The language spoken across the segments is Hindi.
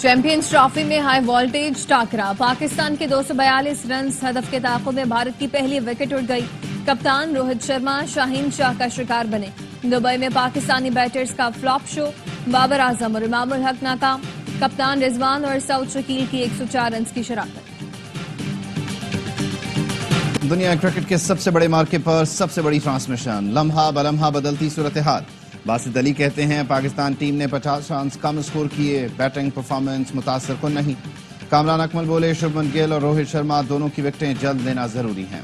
चैंपियंस ट्रॉफी में हाई वोल्टेज टाकरा, पाकिस्तान के 242 रन हदफ के ताक़ुब में भारत की पहली विकेट उड़ गई। कप्तान रोहित शर्मा शाहीन शाह का शिकार बने। दुबई में पाकिस्तानी बैटर्स का फ्लॉप शो, बाबर आजम और इमामुल हक नाकाम। कप्तान रिजवान और सऊद शकील की 104 रन की शराकत। दुनिया क्रिकेट के सबसे बड़े मौके पर सबसे बड़ी ट्रांसमिशन, लम्हा बलम्हा बदलती सूरत हाल। बासित अली कहते हैं पाकिस्तान टीम ने 50 रन कम स्कोर किए, बैटिंग परफॉर्मेंस मुतासर को नहीं। कामरान अकमल बोले शुभमन गिल और रोहित शर्मा दोनों की विकेटें जल्द लेना जरूरी है।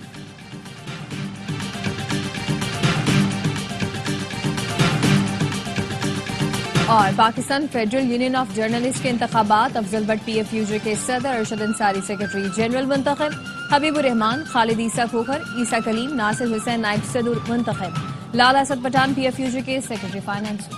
और Pakistan federal union of journalist के इंतखाबात, अफजल भट्ट PFUJ के सदर, अरशद अंसारी सेक्रेटरी जनरल मुंतखब, हबीबुर रहमान, खालिद ईसा खोखर, ईसा कलीम, नासिर हुसैन नाइब सदर मुंतखब, लाला असद पठान PFUJ के सेक्रेटरी फाइनेंस।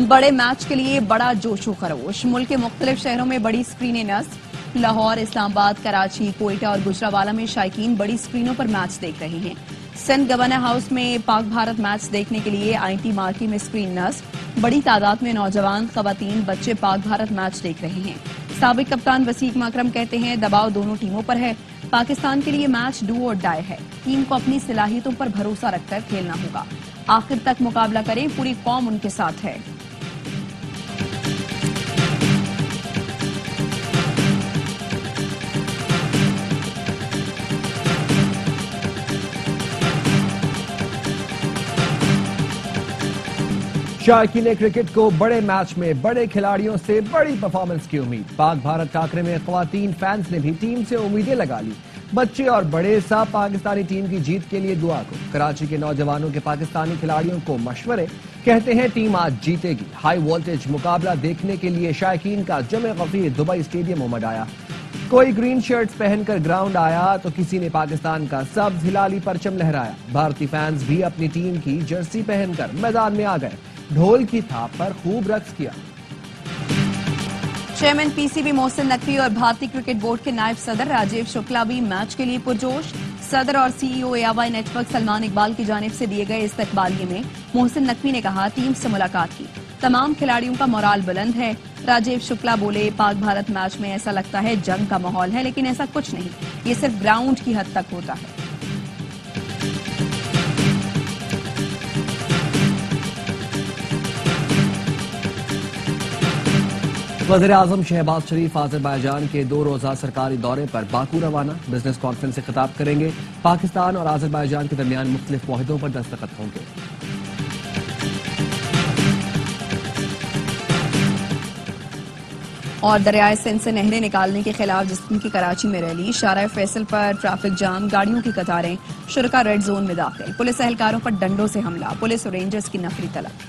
बड़े मैच के लिए बड़ा जोशो खरोश, मुल्क के मुख्तलिफ शहरों में बड़ी स्क्रीनें नस्ब। लाहौर, इस्लामाबाद, कराची, कोयटा और गुजरावाला में शायकीन बड़ी स्क्रीनों पर मैच देख रहे हैं। सिंध गवर्नर हाउस में पाक भारत मैच देखने के लिए IT मार्की में स्क्रीन नस्ब। बड़ी तादाद में नौजवान, खवातीन, बच्चे पाक भारत मैच देख रहे हैं। साबिक कप्तान वसीम अकरम कहते हैं दबाव दोनों टीमों पर है। पाकिस्तान के लिए मैच डू और डाई है। टीम को अपनी सलाहियतों पर भरोसा रखकर खेलना होगा। आखिर तक मुकाबला करें, पूरी कौम उनके साथ है। शायकीन क्रिकेट को बड़े मैच में बड़े खिलाड़ियों से बड़ी परफॉर्मेंस की उम्मीद। पाक भारत टाकरे में खवातीन फैंस ने भी टीम से उम्मीदें लगा ली। बच्चे और बड़े सब पाकिस्तानी टीम की जीत के लिए दुआ को। कराची के नौजवानों के पाकिस्तानी खिलाड़ियों को मशवरे, कहते हैं टीम आज जीतेगी। हाई वोल्टेज मुकाबला देखने के लिए शायकीन का जमे गफीर दुबई स्टेडियम उमड़ आया। कोई ग्रीन शर्ट्स पहनकर ग्राउंड आया तो किसी ने पाकिस्तान का सब्ज हिलाली परचम लहराया। भारतीय फैंस भी अपनी टीम की जर्सी पहनकर मैदान में आ गए। ढोल की थाप पर खूब रक्स किया। चेयरमैन PCB मोहसिन नकवी और भारतीय क्रिकेट बोर्ड के नायब सदर राजीव शुक्ला भी मैच के लिए पुरजोश। सदर और CEO AY network Salman Iqbal की जानिब से दिए गए इस्तकबालिये में मोहसिन नकवी ने कहा टीम से मुलाकात की, तमाम खिलाड़ियों का मोराल बुलंद है। राजीव शुक्ला बोले पाक भारत मैच में ऐसा लगता है जंग का माहौल है, लेकिन ऐसा कुछ नहीं, ये सिर्फ ग्राउंड की हद तक होता है। वज़ीर-ए-आज़म शहबाज शरीफ आज़रबाईजान के 2 रोज़ा सरकारी दौरे पर बाकू रवाना। बिजनेस कॉन्फ्रेंस से खिताब करेंगे। पाकिस्तान और आज़रबाईजान के दरमियान मुख्तलिफ मुआहिदों पर दस्तखत होंगे। और दरियाए सिंध से नहरें निकालने के खिलाफ जिस्म की कराची में रैली, शारा फैसल पर ट्रैफिक जाम, गाड़ियों की कतारें, शुरका रेड जोन में दाखिल। पुलिस एहलकारों पर डंडों से हमला, पुलिस और रेंजर्स की नफरी तलब।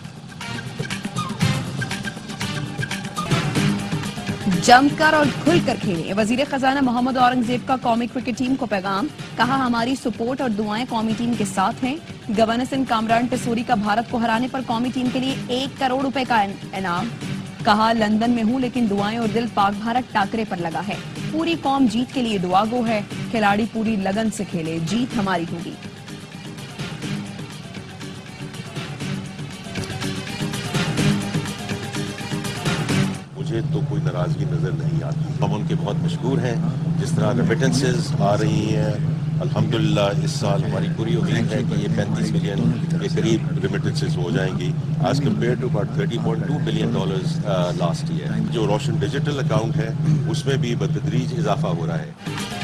जमकर और खुलकर खेलें, वजीर खजाना मोहम्मद औरंगजेब का कौमी क्रिकेट टीम को पैगाम, कहा हमारी सपोर्ट और दुआएं कौमी टीम के साथ हैं। गवर्नर सिंध कामरान टेसूरी का भारत को हराने पर कौमी टीम के लिए 1 करोड़ रुपए का इनाम। कहा लंदन में हूं लेकिन दुआएं और दिल पाक भारत टाकरे पर लगा है। पूरी कौम जीत के लिए दुआ गो है, खिलाड़ी पूरी लगन से खेले, जीत हमारी होगी। मुझे तो कोई नाराजगी नजर नहीं आती। हम उनके बहुत मशहूर हैं। जिस तरह रेमिटेंसेस आ रही हैं, अल्हम्दुलिल्लाह इस साल हमारी पूरी उम्मीद है कि ये 35 मिलियन के करीब रेमिटेंसेस हो जाएंगी as compared to about $30.2 billion last year. जो रोशन डिजिटल अकाउंट है उसमें भी बतदरीज इजाफा हो रहा है।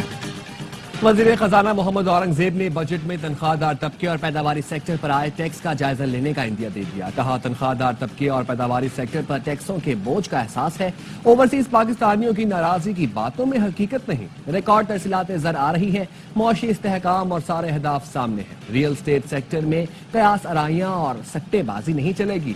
वज़ीर खजाना मोहम्मद औरंगजेब ने बजट में तनख्वाहदार तबके और पैदावारी सेक्टर पर आए टैक्स का जायजा लेने का इंदिया दे दिया। कहा तनख्वाहदार तबके और पैदावारी सेक्टर पर टैक्सों के बोझ का एहसास है। ओवरसीज पाकिस्तानियों की नाराजगी की बातों में हकीकत नहीं। रिकॉर्ड तरसीलाते ज़र आ रही है, मुआशी इस्तेहकाम और सारे अहदाफ सामने हैं। रियल स्टेट सेक्टर में कयास आराइयां और सट्टेबाजी नहीं चलेगी।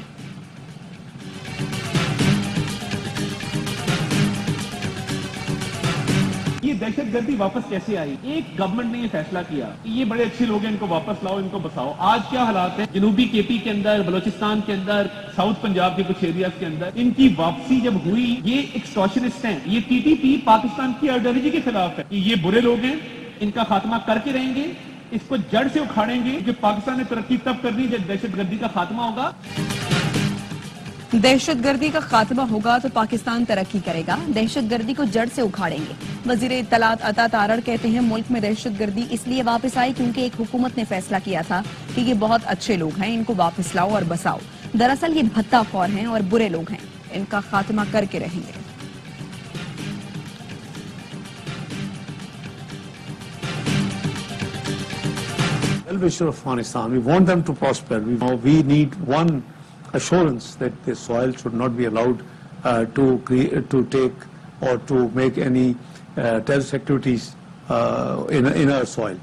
ये दहशतगर्दी वापस कैसे आई? एक गवर्नमेंट ने ये फैसला किया कि ये बड़े अच्छे लोग हैं, इनको वापस लाओ, इनको बसाओ। आज क्या हालात है जनूबी KP के अंदर, बलोचिस्तान के अंदर, साउथ पंजाब के कुछ एरियाज के अंदर, इनकी वापसी जब हुई, ये एक्सटॉर्शनिस्ट हैं। ये TTP पाकिस्तान की आइडियोलॉजी के खिलाफ है कि ये बुरे लोग हैं, इनका खात्मा करके रहेंगे, इसको जड़ से उखाड़ेंगे। कि पाकिस्तान ने तरक्की तब करनी जब दहशतगर्दी का खात्मा होगा। दहशतगर्दी का खात्मा होगा तो पाकिस्तान तरक्की करेगा, दहशतगर्दी को जड़ से उखाड़ेंगे। वजीर इत्तलात अता तारड़ कहते हैं मुल्क में दहशतगर्दी इसलिए वापस आई क्योंकि एक हुकूमत ने फैसला किया था कि ये बहुत अच्छे लोग हैं, इनको वापस लाओ और बसाओ। दरअसल ये भत्ताखोर हैं और बुरे लोग हैं, इनका खात्मा करके रहेंगे। Well-wisher of Afghanistan, we want them to prosper. We need one assurance that the soil should not be allowed to take or to make any terrorist activities in our soil.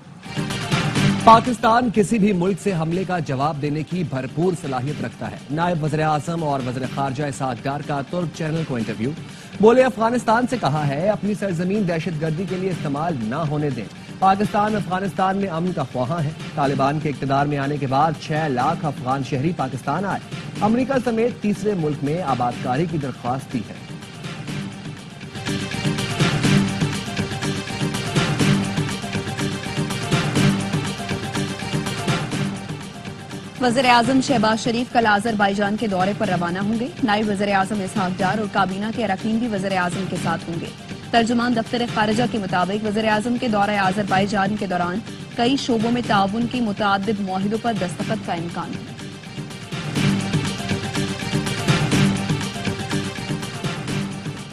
Pakistan किसी भी मुल्क से हमले का जवाब देने की भरपूर सलाहियत रखता है। नायब वज़ीर आज़म और वज़ीर ख़ारजा इसहाक़ डार का तुर्क चैनल को इंटरव्यू। बोले अफगानिस्तान से कहा है अपनी सरजमीन दहशतगर्दी के लिए इस्तेमाल न होने दें। पाकिस्तान अफगानिस्तान में अमन का ख्वाहां है। तालिबान के इक़्तिदार में आने के बाद 6 लाख अफगान शहरी पाकिस्तान आए। अमरीका समेत तीसरे मुल्क में आबादकारी की दरख्वास्त दी है। वज़ीर आज़म शहबाज शरीफ कल आज़रबाईजान के दौरे पर रवाना होंगे। नायब वज़ीर आज़म इसहाक़ डार और काबीना के अरकान भी वज़ीर आज़म के साथ होंगे। तर्जुमान दफ्तर ख़ारिजा के मुताबिक वज़ीर आज़म के दौरे आज़रबाईजान के दौरान कई शोबों में ताउन की मुतअद्दिद मुआहिदों पर दस्तखत का इम्कान है।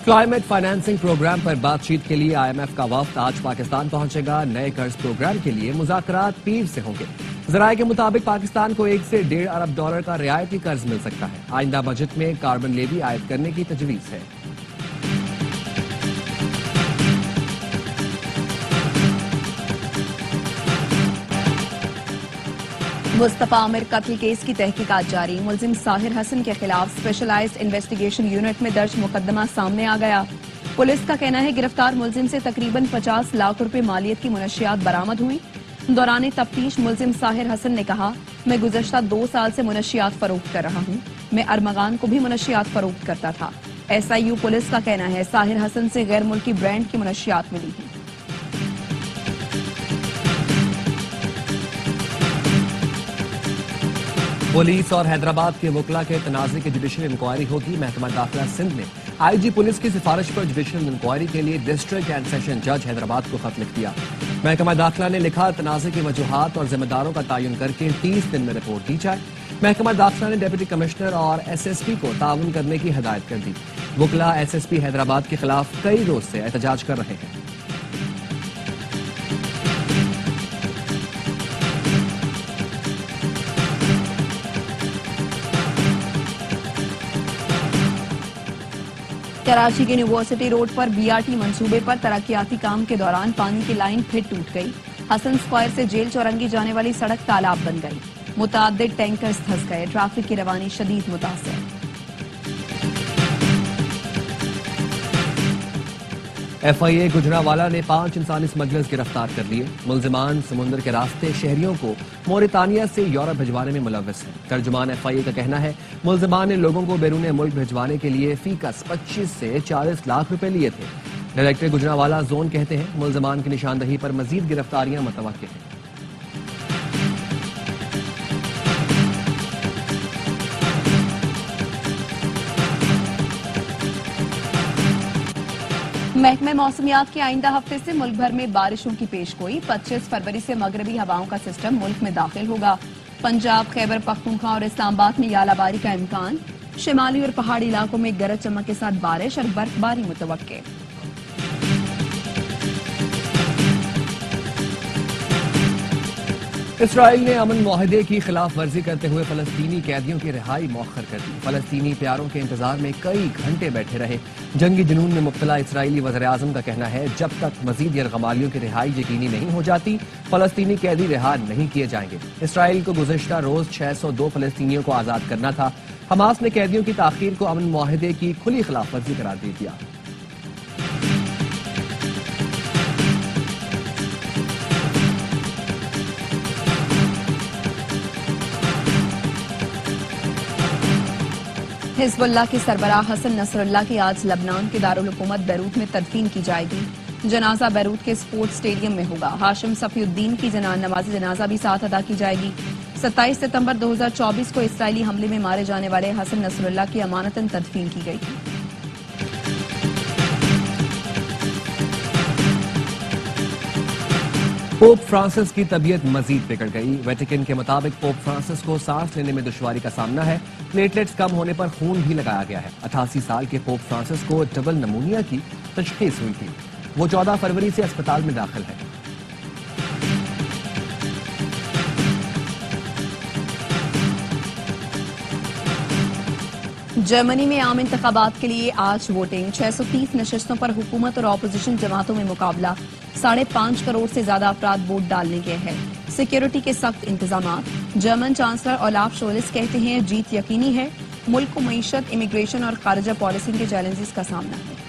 क्लाइमेट फाइनेंसिंग प्रोग्राम पर बातचीत के लिए IMF का वफ्द आज पाकिस्तान पहुंचेगा। नए कर्ज प्रोग्राम के लिए मुज़ाकरात पीर से होंगे। ज़राए के मुताबिक पाकिस्तान को 1 से $1.5 अरब का रियायती कर्ज मिल सकता है। आइंदा बजट में कार्बन लेवी आयद करने की तजवीज़ है। मुस्तफा आमिर कत्ल केस की तहकीकात जारी। मुलजिम साहिर हसन के खिलाफ स्पेशलाइज्ड इन्वेस्टिगेशन यूनिट में दर्ज मुकदमा सामने आ गया। पुलिस का कहना है गिरफ्तार मुलजिम से तकरीबन 50 लाख रुपए मालियत की मुनशियात बरामद हुई। दौरान तफ्तीश मुलजिम साहिर हसन ने कहा, मैं गुज़श्ता 2 साल से मुनशियात फरोख्त कर रहा हूँ। मैं अरमगान को भी मुनशियात फरोख्त करता था। SIU पुलिस का कहना है साहिर हसन से गैर मुल्की ब्रांड की मुनशियात मिली है। पुलिस और हैदराबाद के वकला के तनाज़े की जुडिशल इंक्वायरी होगी। महकमा दाखिला सिंध ने IG पुलिस की सिफारिश पर जुडिशल इंक्वायरी के लिए डिस्ट्रिक्ट एंड सेशन जज हैदराबाद को खत लिख दिया। महकमा दाखिला ने लिखा, तनाज़े की वजूहात और जिम्मेदारों का तयन करके 30 दिन में रिपोर्ट दी जाए। महकमा दाखिला ने डिप्टी कमिश्नर और SSP को ताउन करने की हिदायत कर दी। वकला SSP हैदराबाद के खिलाफ कई रोज से एहतजाज कर रहे हैं। कराची के यूनिवर्सिटी रोड पर BRT मंसूबे पर तरक्याती काम के दौरान पानी की लाइन फिर टूट गई। हसन स्क्वायर से जेल चौरंगी जाने वाली सड़क तालाब बन गई। मुतअद्दिद टैंकर्स धंस गए। ट्रैफिक की रवानी शदीद मुतासर। FIA गुजरावाला ने 5 इंसानी स्मगलर्स गिरफ्तार कर लिए। मुलजिमान समुद्र के रास्ते शहरियों को मोरितानिया से यूरोप भिजवाने में मुलव्वस हैं। तर्जुमान FIA का कहना है मुलजिमान ने लोगों को बैरून मुल्क भिजवाने के लिए फीकस 25 से 40 लाख रुपए लिए थे। डायरेक्टर गुजरावाला जोन कहते हैं मुलजिमान की निशानदही पर मजीद गिरफ्तारियां मुतवक्किल हैं। महकमे मौसमियात के आइंदा हफ्ते से मुल्क भर में बारिशों की पेशगोई। 25 फरवरी से मगरबी हवाओं का सिस्टम मुल्क में दाखिल होगा। पंजाब, खैबर पख्तूनख्वा और इस्लामाबाद में यालाबारी का इम्कान। शिमाली और पहाड़ी इलाकों में गरज चमक के साथ बारिश और बर्फबारी मुतवक्के। इसराइल ने अमन मुआहदे की खिलाफ वर्जी करते हुए फलस्तीनी कैदियों की रिहाई मौखर कर दी। फलस्तीनी प्यारों के इंतजार में कई घंटे बैठे रहे। जंगी जुनून में मुब्तला इसराइली वज़ीर आज़म का कहना है जब तक मजीद यरगमालियों की रिहाई यकीनी नहीं हो जाती फलस्तीनी कैदी रिहा नहीं किए जाएंगे। इसराइल को गुज़श्ता रोज 602 फलस्तीनियों को आजाद करना था। हमास ने कैदियों की ताखीर को अमन मुआहदे की खुली खिलाफ वर्जी करार दे दिया। हिजबुल्लाह के सरबराह हसन नसरुल्लाह की आज लबनान के दारुल हुकूमत बैरूत में तदफीन की जाएगी। जनाजा बैरूत के स्पोर्ट्स स्टेडियम में होगा। हाशिम सफीउद्दीन की नमाज जनाजा भी साथ अदा की जाएगी। 27 सितंबर 2024 को इसराइली हमले में मारे जाने वाले हसन नसरुल्लाह की अमानतन तदफीन की गई थी। पोप फ्रांसिस की तबीयत मजीद बिगड़ गई। वेटिकन के मुताबिक पोप फ्रांसिस को सांस लेने में दुश्वारी का सामना है। प्लेटलेट्स कम होने पर खून भी लगाया गया है। 88 साल के पोप फ्रांसिस को डबल नमूनिया की तशखीस हुई थी। वो 14 फरवरी से अस्पताल में दाखिल है। जर्मनी में आम इंतखाबात के लिए आज वोटिंग। 630 नशस्तों पर हुकूमत और ऑपोजिशन जमातों में मुकाबला। 5.5 करोड़ से ज्यादा अफराद वोट डालने गए हैं। सिक्योरिटी के सख्त इंतजाम। जर्मन चांसलर ओलाफ शोलिस कहते हैं जीत यकीनी है। मुल्क को मईशत, इमिग्रेशन और खारजा पॉलिसी के चैलेंजेस का सामना है।